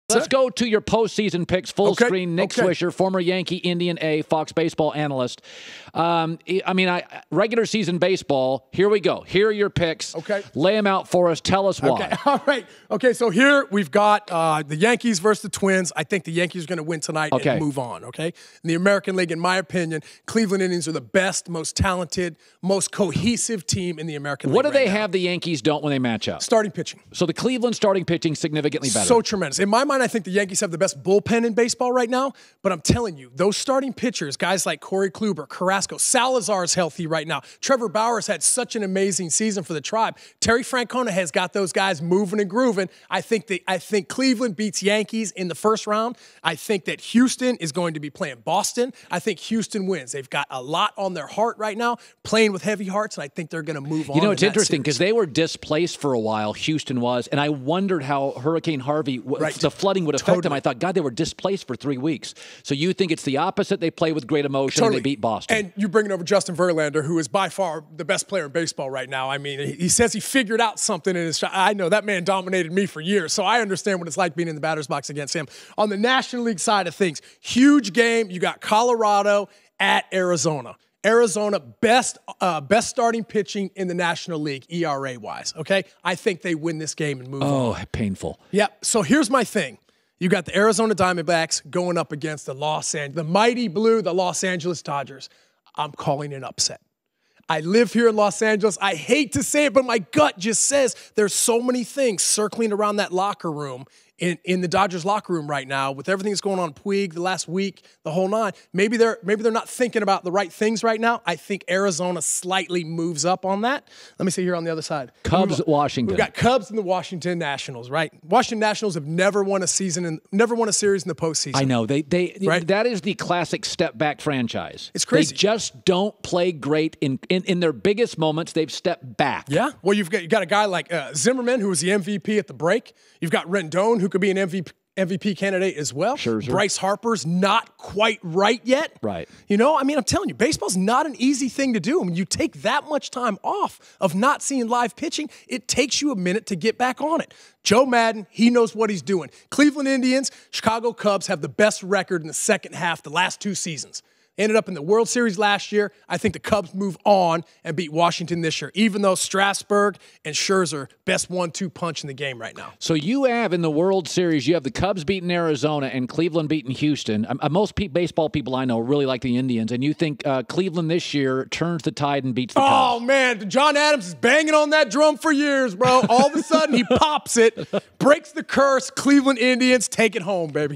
Let's go to your postseason picks. Full screen. Nick Swisher, former Yankee, Indian A, Fox baseball analyst. Regular season baseball. Here we go. Here are your picks. Okay. Lay them out for us. Tell us why. Okay. All right. Okay. So here we've got the Yankees versus the Twins. I think the Yankees are going to win tonight and move on. Okay. In the American League, in my opinion, Cleveland Indians are the best, most talented, most cohesive team in the American League. What do they have the Yankees don't when they match up? Starting pitching. So the Cleveland starting pitching significantly better. So tremendous. In my mind, I think the Yankees have the best bullpen in baseball right now, but I'm telling you, those starting pitchers, guys like Corey Kluber, Carrasco, Salazar is healthy right now. Trevor Bauer's had such an amazing season for the Tribe. Terry Francona has got those guys moving and grooving. I think Cleveland beats Yankees in the first round. I think that Houston is going to be playing Boston. I think Houston wins. They've got a lot on their heart right now, playing with heavy hearts, and I think they're going to move on. You know, it's interesting because they were displaced for a while, Houston was, and I wondered how Hurricane Harvey, the flooding would affect them. I thought, God, they were displaced for 3 weeks. So you think it's the opposite? They play with great emotion and they beat Boston. And you bring it over Justin Verlander, who is by far the best player in baseball right now. I mean, he says he figured out something in his shot. I know that man dominated me for years, so I understand what it's like being in the batter's box against him. On the National League side of things, huge game. You got Colorado at Arizona. Arizona, best starting pitching in the National League, ERA-wise, okay? I think they win this game and move on. Oh, painful. Yeah, so here's my thing. You got the Arizona Diamondbacks going up against the mighty blue, the Los Angeles Dodgers. I'm calling an upset. I live here in Los Angeles. I hate to say it, but my gut just says there's so many things circling around that locker room in the Dodgers locker room right now with everything that's going on in Puig the last week, the whole nine. Maybe they're not thinking about the right things right now. I think Arizona slightly moves up on that. Let me see here on the other side. Cubs, Washington. We've got Cubs and the Washington Nationals, right? Washington Nationals have never won a series in the postseason. I know. That is the classic step back franchise. It's crazy. They just don't play great in their biggest moments. They've stepped back. Yeah. Well, you got a guy like Zimmerman, who was the MVP at the break. You've got Rendon, who could be an MVP candidate as well. Scherzer. Bryce Harper's not quite right yet. Right. You know, I mean, I'm telling you, baseball's not an easy thing to do. When you take that much time off of not seeing live pitching, it takes you a minute to get back on it. Joe Madden, he knows what he's doing. Cleveland Indians, Chicago Cubs have the best record in the second half the last 2 seasons. Ended up in the World Series last year. I think the Cubs move on and beat Washington this year, even though Strasburg and Scherzer, best 1-2 punch in the game right now. So you have in the World Series, you have the Cubs beating Arizona and Cleveland beating Houston. Most baseball people I know really like the Indians, and you think Cleveland this year turns the tide and beats the Cubs. Oh, man, John Adams is banging on that drum for years, bro. All of a sudden, he pops it, breaks the curse. Cleveland Indians take it home, baby.